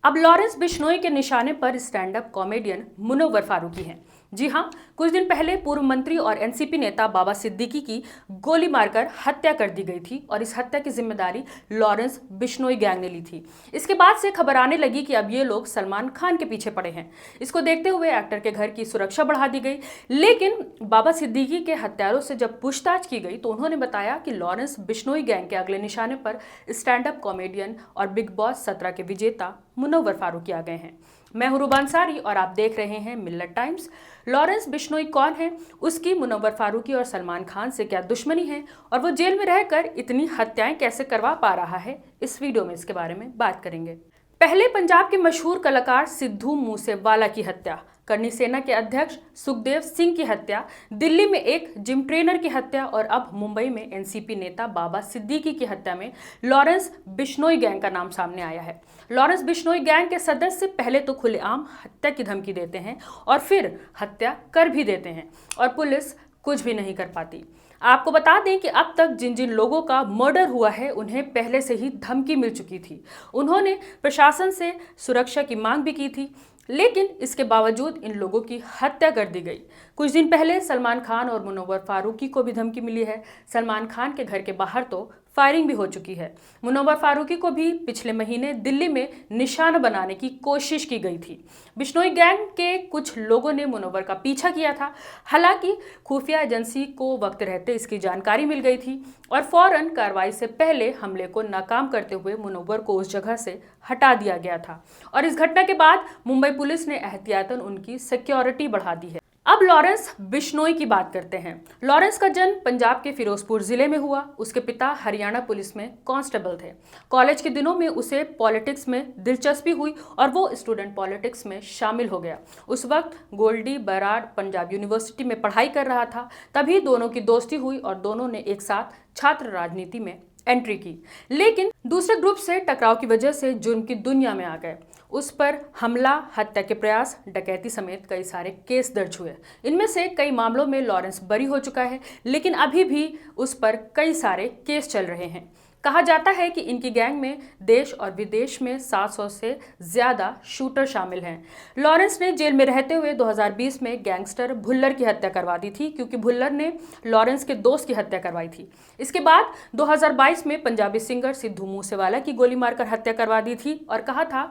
अब लॉरेंस बिश्नोई के निशाने पर stand up comedian Munawar Faruqui हैं। जी हाँ, कुछ दिन पहले पूर्व मंत्री और एनसीपी नेता बाबा सिद्दीकी की गोली मारकर हत्या कर दी गई थी और इस हत्या की जिम्मेदारी लॉरेंस बिश्नोई गैंग ने ली थी। इसके बाद से खबर आने लगी कि अब ये लोग सलमान खान के पीछे पड़े हैं। इसको देखते हुए एक्टर के घर की सुरक्षा बढ़ा दी गई। लेकिन बाबा सिद्दीकी के हत्यारों से जब पूछताछ की गई तो उन्होंने बताया कि लॉरेंस बिश्नोई गैंग के अगले निशाने पर स्टैंड अप कॉमेडियन और बिग बॉस 17 के विजेता मुनव्वर फारूकी आ गए हैं। मैं हूं रूबा अंसारी और आप देख रहे हैं मिल्लत टाइम्स। लॉरेंस बिश्नोई कौन है, उसकी मुनव्वर फारूकी और सलमान खान से क्या दुश्मनी है और वो जेल में रहकर इतनी हत्याएं कैसे करवा पा रहा है, इस वीडियो में इसके बारे में बात करेंगे। पहले पंजाब के मशहूर कलाकार सिद्धू मूसेवाला की हत्या, करनी सेना के अध्यक्ष सुखदेव सिंह की हत्या, दिल्ली में एक जिम ट्रेनर की हत्या और अब मुंबई में एनसीपी नेता बाबा सिद्दीकी की हत्या में लॉरेंस बिश्नोई गैंग का नाम सामने आया है। लॉरेंस बिश्नोई गैंग के सदस्य पहले तो खुलेआम हत्या की धमकी देते हैं और फिर हत्या कर भी देते हैं और पुलिस कुछ भी नहीं कर पाती। आपको बता दें कि अब तक जिन जिन लोगों का मर्डर हुआ है उन्हें पहले से ही धमकी मिल चुकी थी। उन्होंने प्रशासन से सुरक्षा की मांग भी की थी, लेकिन इसके बावजूद इन लोगों की हत्या कर दी गई। कुछ दिन पहले सलमान खान और मुनव्वर फारूकी को भी धमकी मिली है। सलमान खान के घर के बाहर तो फायरिंग भी हो चुकी है। मुनव्वर फारूकी को भी पिछले महीने दिल्ली में निशाना बनाने की कोशिश की गई थी। बिश्नोई गैंग के कुछ लोगों ने मुनव्वर का पीछा किया था। हालांकि खुफिया एजेंसी को वक्त रहते इसकी जानकारी मिल गई थी और फौरन कार्रवाई से पहले हमले को नाकाम करते हुए मुनव्वर को उस जगह से हटा दिया गया था और इस घटना के बाद मुंबई पुलिस ने एहतियातन उनकी सिक्योरिटी बढ़ा दी है। अब लॉरेंस बिश्नोई की बात करते हैं। लॉरेंस का जन्म पंजाब के फिरोजपुर जिले में हुआ। उसके पिता हरियाणा पुलिस में कांस्टेबल थे। कॉलेज के दिनों में उसे पॉलिटिक्स में दिलचस्पी हुई और वो स्टूडेंट पॉलिटिक्स में शामिल हो गया। उस वक्त गोल्डी बराड़ पंजाब यूनिवर्सिटी में पढ़ाई कर रहा था। तभी दोनों की दोस्ती हुई और दोनों ने एक साथ छात्र राजनीति में एंट्री की, लेकिन दूसरे ग्रुप से टकराव की वजह से जुर्म की दुनिया में आ गए। उस पर हमला, हत्या के प्रयास, डकैती समेत कई सारे केस दर्ज हुए। इनमें से कई मामलों में लॉरेंस बरी हो चुका है, लेकिन अभी भी उस पर कई सारे केस चल रहे हैं। कहा जाता है कि इनकी गैंग में देश और विदेश में 700 से ज्यादा शूटर शामिल हैं। लॉरेंस ने जेल में रहते हुए 2020 में गैंगस्टर भुल्लर की हत्या करवा दी थी, क्योंकि भुल्लर ने लॉरेंस के दोस्त की हत्या करवाई थी। इसके बाद 2022 में पंजाबी सिंगर सिद्धू मूसेवाला की गोली मारकर हत्या करवा दी थी और कहा था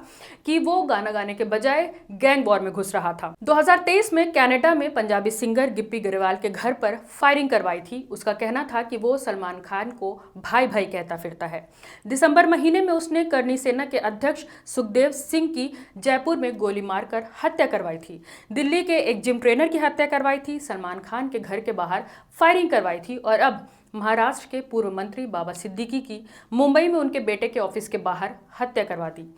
कि वो गाना गाने के बजाय गैंग वॉर में घुस रहा था। 2023 में कनाडा में पंजाबी सिंगर गिप्पी गरेवाल के घर पर फायरिंग करवाई थी। उसका कहना था कि वो सलमान खान को भाई भाई कहता फिरता है। दिसंबर महीने में उसने करनी सेना के अध्यक्ष सुखदेव सिंह की जयपुर में गोली मारकर हत्या करवाई थी। दिल्ली के एक जिम ट्रेनर की हत्या करवाई थी। सलमान खान के घर के बाहर फायरिंग करवाई थी और अब महाराष्ट्र के पूर्व मंत्री बाबा सिद्दीकी की मुंबई में उनके बेटे के ऑफिस के बाहर हत्या करवा दी।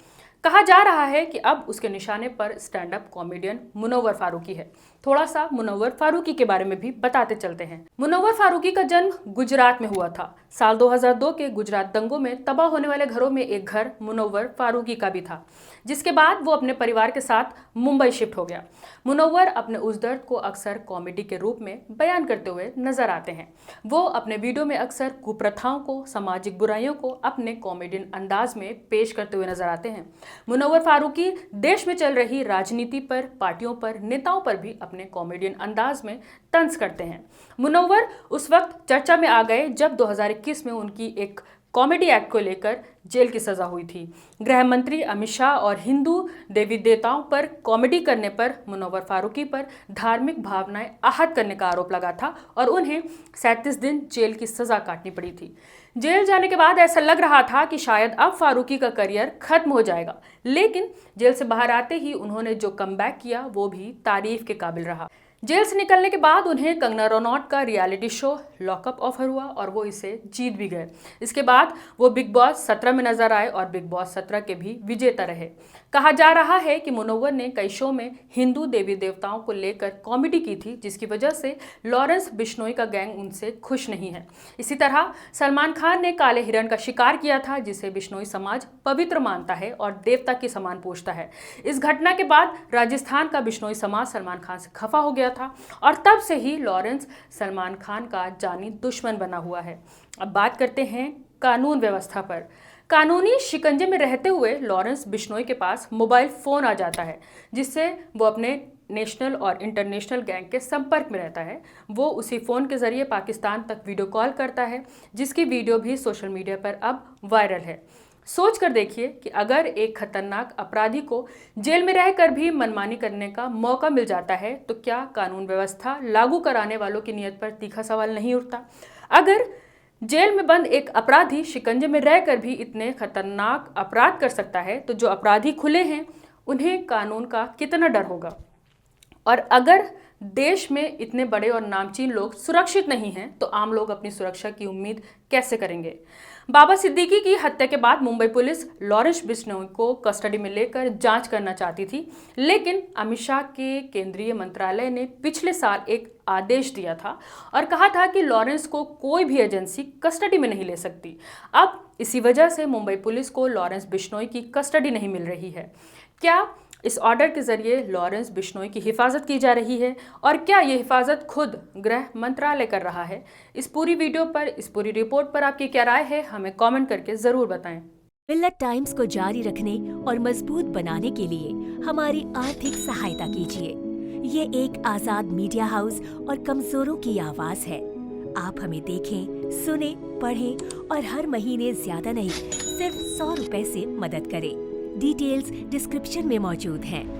कहा जा रहा है कि अब उसके निशाने पर stand up comedian Munawar Faruqui है। थोड़ा सा मुनव्वर फारूकी के बारे में भी बताते चलते हैं। मुनव्वर फारूकी का जन्म गुजरात में हुआ था। साल 2002 के गुजरात दंगों में तबाह होने वाले घरों में एक घर मुनव्वर फारूकी का भी था, जिसके बाद वो अपने परिवार के साथ मुंबई शिफ्ट हो गया। मुनव्वर अपने उस दर्द को अक्सर कॉमेडी के रूप में बयान करते हुए नजर आते हैं। वो अपने वीडियो में अक्सर कुप्रथाओं को, सामाजिक बुराइयों को अपने कॉमेडियन अंदाज में पेश करते हुए नजर आते हैं। मुनव्वर फारूकी देश में चल रही राजनीति पर, पार्टियों पर, नेताओं पर भी अपने कॉमेडियन अंदाज में तंज करते हैं। मुनव्वर उस वक्त चर्चा में आ गए जब 2021 में उनकी एक कॉमेडी एक्ट को लेकर जेल की सजा हुई थी। गृह मंत्री अमित शाह और हिंदू देवी देवताओं पर कॉमेडी करने पर मुनव्वर फारूकी पर धार्मिक भावनाएं आहत करने का आरोप लगा था और उन्हें 37 दिन जेल की सजा काटनी पड़ी थी। जेल जाने के बाद ऐसा लग रहा था कि शायद अब फारूकी का करियर खत्म हो जाएगा, लेकिन जेल से बाहर आते ही उन्होंने जो कमबैक किया वो भी तारीफ के काबिल रहा। जेल से निकलने के बाद उन्हें कंगना रनौत का रियलिटी शो लॉकअप ऑफर हुआ और वो इसे जीत भी गए। इसके बाद वो बिग बॉस 17 में नजर आए और बिग बॉस 17 के भी विजेता रहे। कहा जा रहा है कि मुनव्वर ने कई शो में हिंदू देवी देवताओं को लेकर कॉमेडी की थी, जिसकी वजह से लॉरेंस बिश्नोई का गैंग उनसे खुश नहीं है। इसी तरह सलमान खान ने काले हिरण का शिकार किया था, जिसे बिश्नोई समाज पवित्र मानता है और देवता के समान पूजता है। इस घटना के बाद राजस्थान का बिश्नोई समाज सलमान खान से खफा हो गया था और तब से ही लॉरेंस सलमान खान का जानी दुश्मन बना हुआ है। अब बात करते हैं कानून व्यवस्था पर। कानूनी शिकंजे में रहते हुए लॉरेंस बिश्नोई के पास मोबाइल फोन आ जाता है, जिससे वो अपने नेशनल और इंटरनेशनल गैंग के संपर्क में रहता है। वो उसी फ़ोन के ज़रिए पाकिस्तान तक वीडियो कॉल करता है, जिसकी वीडियो भी सोशल मीडिया पर अब वायरल है। सोच कर देखिए कि अगर एक खतरनाक अपराधी को जेल में रहकर भी मनमानी करने का मौका मिल जाता है, तो क्या कानून व्यवस्था लागू कराने वालों की नीयत पर तीखा सवाल नहीं उठता? अगर जेल में बंद एक अपराधी शिकंजे में रहकर भी इतने खतरनाक अपराध कर सकता है, तो जो अपराधी खुले हैं उन्हें कानून का कितना डर होगा? और अगर देश में इतने बड़े और नामचीन लोग सुरक्षित नहीं हैं, तो आम लोग अपनी सुरक्षा की उम्मीद कैसे करेंगे? बाबा सिद्दीकी की हत्या के बाद मुंबई पुलिस लॉरेंस बिश्नोई को कस्टडी में लेकर जांच करना चाहती थी, लेकिन अमित शाह के केंद्रीय मंत्रालय ने पिछले साल एक आदेश दिया था और कहा था कि लॉरेंस को कोई भी एजेंसी कस्टडी में नहीं ले सकती। अब इसी वजह से मुंबई पुलिस को लॉरेंस बिश्नोई की कस्टडी नहीं मिल रही है। क्या इस ऑर्डर के जरिए लॉरेंस बिश्नोई की हिफाजत की जा रही है, और क्या ये हिफाजत खुद गृह मंत्रालय कर रहा है? इस पूरी वीडियो पर, इस पूरी रिपोर्ट पर आपकी क्या राय है, हमें कमेंट करके जरूर बताएं। मिल्लत टाइम्स को जारी रखने और मजबूत बनाने के लिए हमारी आर्थिक सहायता कीजिए। ये एक आजाद मीडिया हाउस और कमजोरों की आवाज है। आप हमें देखें, सुने, पढ़ें और हर महीने ज्यादा नहीं, सिर्फ 100 रुपए से मदद करें। डिटेल्स डिस्क्रिप्शन में मौजूद हैं।